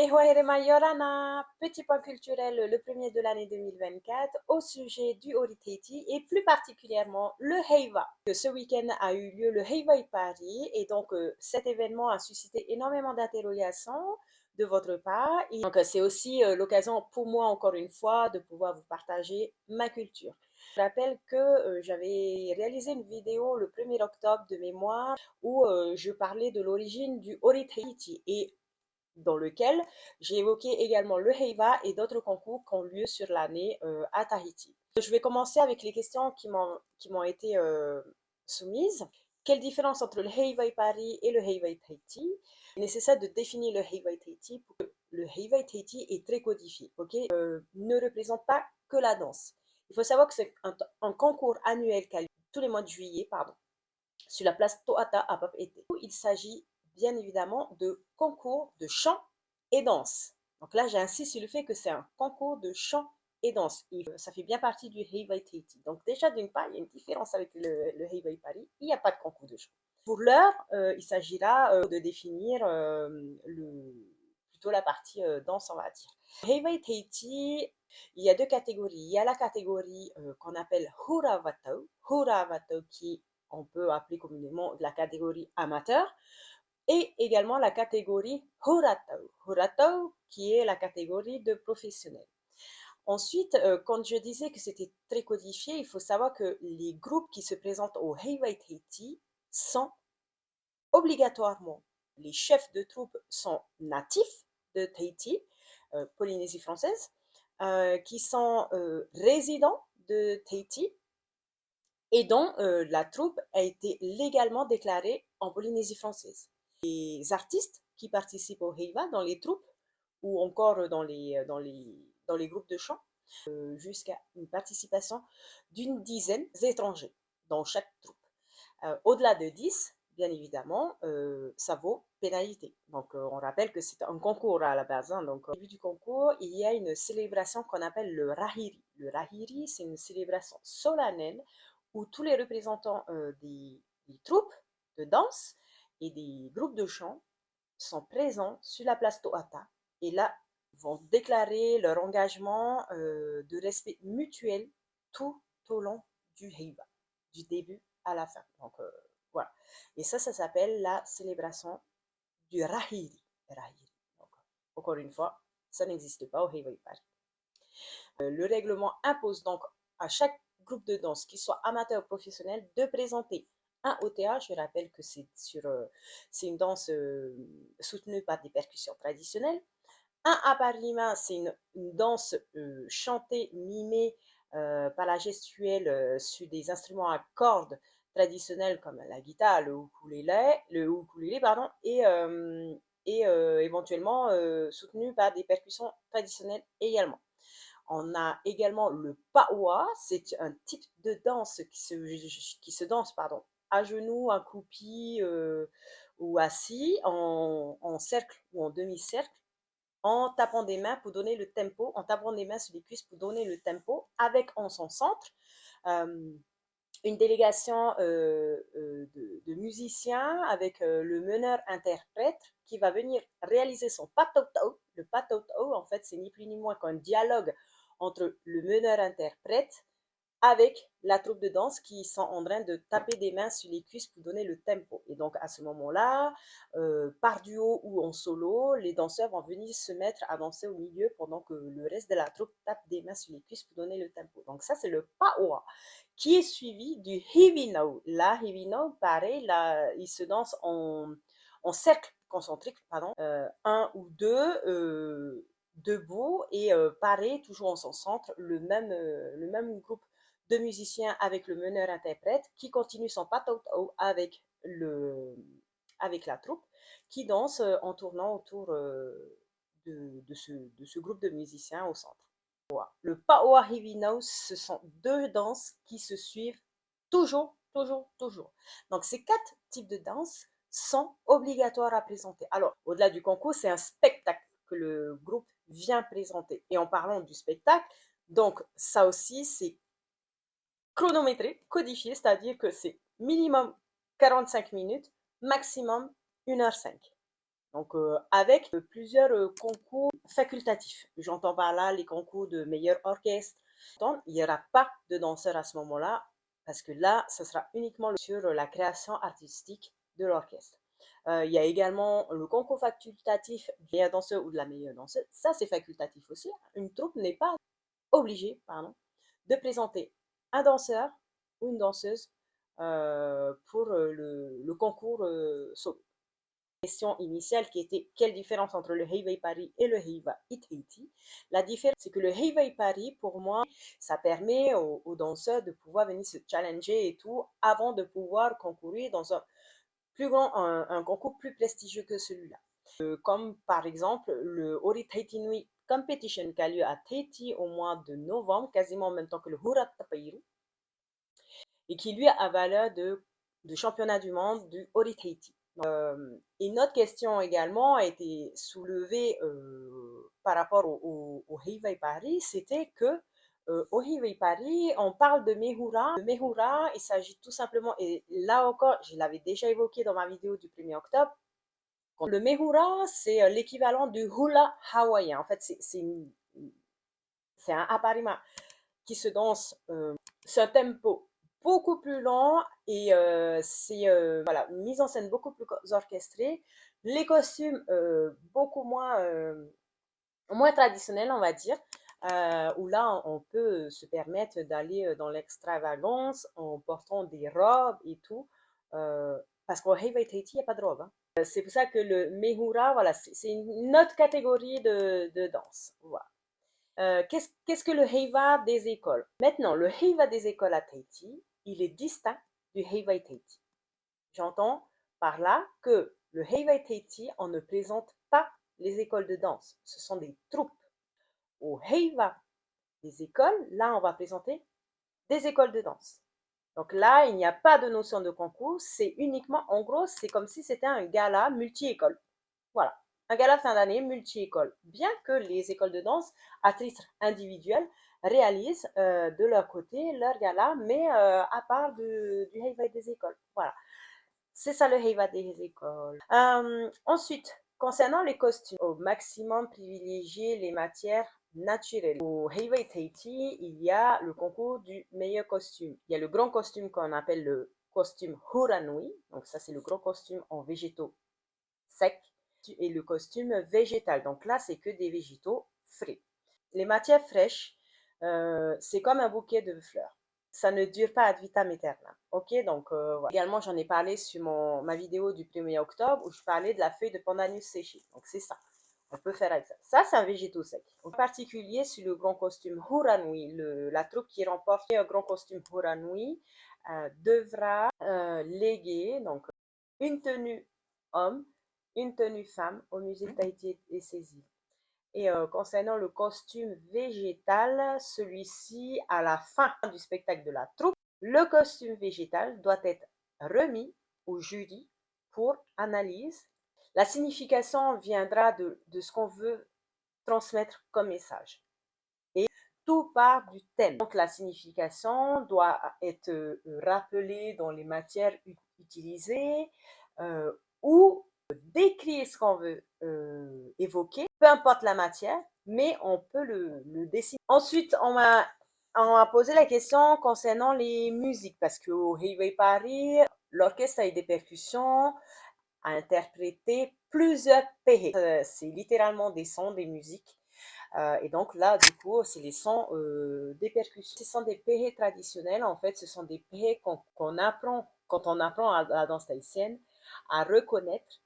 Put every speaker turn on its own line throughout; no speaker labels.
Ehoerema Yorana, petit point culturel, le premier de l'année 2024, au sujet du Horiteiti et plus particulièrement le Heiva. Ce week-end a eu lieu le Heiva Paris et donc cet événement a suscité énormément d'interrogations de votre part. Et donc c'est aussi l'occasion pour moi encore une fois de pouvoir vous partager ma culture. Je rappelle que j'avais réalisé une vidéo le 1er octobre de mémoire où je parlais de l'origine du Horiteiti et dans lequel j'ai évoqué également le Heiva et d'autres concours qui ont lieu sur l'année à Tahiti. Je vais commencer avec les questions qui m'ont été soumises. Quelle différence entre le Heiva Paris et le Heiva Tahiti? Il est nécessaire de définir le Heiva Tahiti pour que le Heiva Tahiti est très codifié, ok? Ne représente pas que la danse. Il faut savoir que c'est un concours annuel qui a lieu tous les mois de juillet, pardon, sur la place Toata à Papeete. Il s'agit bien évidemment de concours de chant et danse. Donc là, j'insiste sur le fait que c'est un concours de chant et danse. Et ça fait bien partie du Heiwai Teiti. Donc déjà, d'une part, il y a une différence avec le Heiwai Paris. Il n'y a pas de concours de chant. Pour l'heure, il s'agira de définir plutôt la partie danse, on va dire. Heiwai Teiti, il y a deux catégories. Il y a la catégorie qu'on appelle Huravato. Huravato qui on peut appeler communément la catégorie amateur, et également la catégorie Horatau. Horatau qui est la catégorie de professionnels. Ensuite, quand je disais que c'était très codifié, il faut savoir que les groupes qui se présentent au Heiwai Tahiti sont obligatoirement, les chefs de troupe sont natifs de Tahiti, Polynésie française, qui sont résidents de Tahiti, et dont la troupe a été légalement déclarée en Polynésie française. Les artistes qui participent au Heiva dans les troupes ou encore dans les groupes de chant, jusqu'à une participation d'une dizaine d'étrangers dans chaque troupe. Au-delà de 10, bien évidemment, ça vaut pénalité. Donc, on rappelle que c'est un concours à la base. Hein, donc, au début du concours, il y a une célébration qu'on appelle le Rahiri. Le Rahiri, c'est une célébration solennelle où tous les représentants des troupes de danse et des groupes de chant sont présents sur la place Toata et là vont déclarer leur engagement de respect mutuel tout au long du Heiva, du début à la fin. Donc voilà. Et ça s'appelle la célébration du Rahiri. Rahiri. Donc, encore une fois, ça n'existe pas au Heiva Paris. Le règlement impose donc à chaque groupe de danse, qu'il soit amateur ou professionnel, de présenter un OTA. Je rappelle que c'est une danse soutenue par des percussions traditionnelles. Un aparima, c'est une danse chantée, mimée par la gestuelle sur des instruments à cordes traditionnels comme la guitare, le ukulélé pardon, et éventuellement soutenu par des percussions traditionnelles également. On a également le paoa, c'est un type de danse qui se danse pardon, à genoux, accroupi ou assis, en cercle ou en demi-cercle, en tapant des mains pour donner le tempo, en tapant des mains sur les cuisses pour donner le tempo, avec en son centre une délégation de musiciens avec le meneur-interprète qui va venir réaliser son patotau. Le patotau, en fait, c'est ni plus ni moins qu'un dialogue entre le meneur-interprète avec la troupe de danse qui sont en train de taper des mains sur les cuisses pour donner le tempo. Et donc à ce moment-là, par duo ou en solo, les danseurs vont venir se mettre à danser au milieu pendant que le reste de la troupe tape des mains sur les cuisses pour donner le tempo. Donc ça, c'est le paoa, qui est suivi du hivinau. La hivinau, pareil, là, il se danse en cercle concentrique, pardon, un ou deux debout et pareil, toujours en son centre, le même groupe de musiciens avec le meneur-interprète qui continue son patotau avec la troupe qui danse en tournant autour de ce groupe de musiciens au centre. Le Paoa Hivinau, ce sont deux danses qui se suivent toujours, toujours, toujours. Donc ces 4 types de danses sont obligatoires à présenter. Alors, au-delà du concours, c'est un spectacle que le groupe vient présenter. Et en parlant du spectacle, donc ça aussi, c'est chronométré, codifié, c'est-à-dire que c'est minimum 45 minutes, maximum 1h05. Donc, avec plusieurs concours facultatifs. J'entends par là les concours de meilleur orchestre. Il n'y aura pas de danseur à ce moment-là, parce que là, ce sera uniquement sur la création artistique de l'orchestre. Il y a également le concours facultatif du meilleur danseur ou de la meilleure danseuse. Ça, c'est facultatif aussi. Une troupe n'est pas obligée, de présenter un danseur ou une danseuse pour le concours solo. Question initiale qui était quelle différence entre le Heiwei Paris et le Heiva It Haiti. La différence, c'est que le Heiwei Paris, pour moi, ça permet aux danseurs de pouvoir venir se challenger et tout avant de pouvoir concourir dans un concours plus prestigieux que celui-là. Comme par exemple le Ori Tahiti Nui Competition qui a lieu à Tahiti au mois de novembre, quasiment en même temps que le Hurat Tapairu, et qui lui a valeur de championnat du monde du Ori Tahiti. Une autre question également a été soulevée par rapport au Heiwei Paris, c'était que au Heiwei Paris, on parle de Mehura. Le Mehura, il s'agit tout simplement, et là encore, je l'avais déjà évoqué dans ma vidéo du 1er octobre, le Mehura, c'est l'équivalent du hula hawaïen. En fait, c'est un aparima qui se danse sur un tempo beaucoup plus lent et c'est voilà, une mise en scène beaucoup plus orchestrée. Les costumes beaucoup moins traditionnels, on va dire, où là, on peut se permettre d'aller dans l'extravagance en portant des robes et tout, parce qu'au Heiwei Tahiti, il n'y a pas de robe. Hein. C'est pour ça que le Mehura, voilà, c'est une autre catégorie de danse. Voilà. Qu'est-ce que le Heiva des écoles? Maintenant, le Heiva des écoles à Tahiti, il est distinct du Heiva Tahiti. J'entends par là que le Heiva Tahiti, on ne présente pas les écoles de danse. Ce sont des troupes. Au Heiva des écoles, là, on va présenter des écoles de danse. Donc là, il n'y a pas de notion de concours. C'est uniquement, en gros, c'est comme si c'était un gala multi-école. Voilà. Un gala fin d'année multi-école. Bien que les écoles de danse, à titre individuel, réalisent de leur côté leur gala, mais à part du Heiva des écoles. Voilà. C'est ça le Heiva des écoles. Ensuite, concernant les costumes, au maximum privilégier les matières naturelles. Au Heiva Tahiti, il y a le concours du meilleur costume. Il y a le grand costume qu'on appelle le costume Huranui. Donc ça, c'est le grand costume en végétaux secs et le costume végétal. Donc là, c'est que des végétaux frais. Les matières fraîches, c'est comme un bouquet de fleurs. Ça ne dure pas ad vitam aeternam. Ok, donc voilà. Également, j'en ai parlé sur ma vidéo du 1er octobre où je parlais de la feuille de pandanus séchée. Donc c'est ça. On peut faire avec ça. Ça, c'est un végétaux sec. En particulier, sur le grand costume Huranui, la troupe qui remporte un grand costume Huranui devra léguer donc une tenue homme, une tenue femme au musée de Tahiti et ses îles. Et concernant le costume végétal, celui-ci, à la fin du spectacle de la troupe, le costume végétal doit être remis au jury pour analyse. La signification viendra de ce qu'on veut transmettre comme message. Et tout part du thème. Donc la signification doit être rappelée dans les matières utilisées ou décrire ce qu'on veut évoquer, peu importe la matière, mais on peut le dessiner. Ensuite, on m'a posé la question concernant les musiques, parce qu'au Heiwei Paris, l'orchestre a des percussions, a interprété plusieurs pehe. C'est littéralement des sons, des musiques. Et donc là, du coup, c'est les sons des percussions. Ce sont des pehe traditionnels, en fait, ce sont des pehe qu'on apprend quand on apprend à la danse tahitienne à reconnaître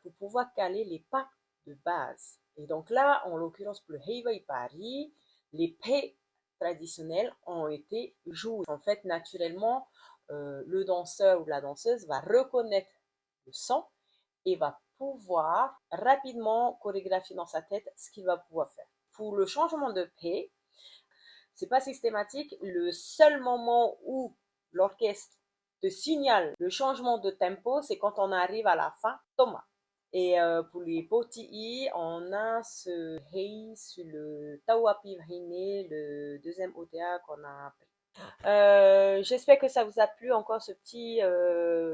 pour pouvoir caler les pas de base. Et donc là, en l'occurrence pour le Heiwei Paris, les pehe traditionnels ont été joués. En fait, naturellement, le danseur ou la danseuse va reconnaître le son et va pouvoir rapidement chorégraphier dans sa tête ce qu'il va pouvoir faire. Pour le changement de paix, c'est pas systématique. Le seul moment où l'orchestre te signale le changement de tempo, c'est quand on arrive à la fin, Thomas. Et pour les poti'i, on a ce hei sur le Tauapi Vahine, le deuxième OTA qu'on a J'espère que ça vous a plu encore ce petit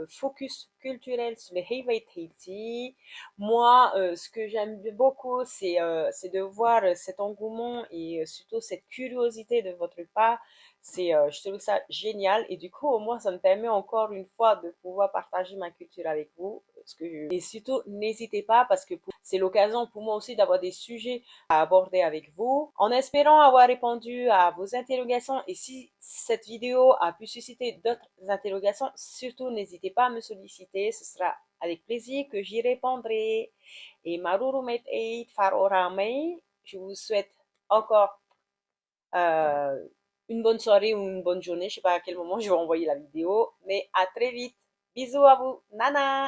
focus culturel sur les Heiwei Tahiti. Moi, ce que j'aime beaucoup, c'est de voir cet engouement et surtout cette curiosité de votre part. Je trouve ça génial et du coup, au moins, ça me permet encore une fois de pouvoir partager ma culture avec vous. Et surtout, n'hésitez pas parce que c'est l'occasion pour moi aussi d'avoir des sujets à aborder avec vous, en espérant avoir répondu à vos interrogations. Et si cette vidéo a pu susciter d'autres interrogations, surtout n'hésitez pas à me solliciter, ce sera avec plaisir que j'y répondrai. Et Marurumet Eit Faroramei, je vous souhaite encore euh, une bonne soirée ou une bonne journée, je ne sais pas à quel moment je vais envoyer la vidéo, mais à très vite. Bisous à vous, Nana!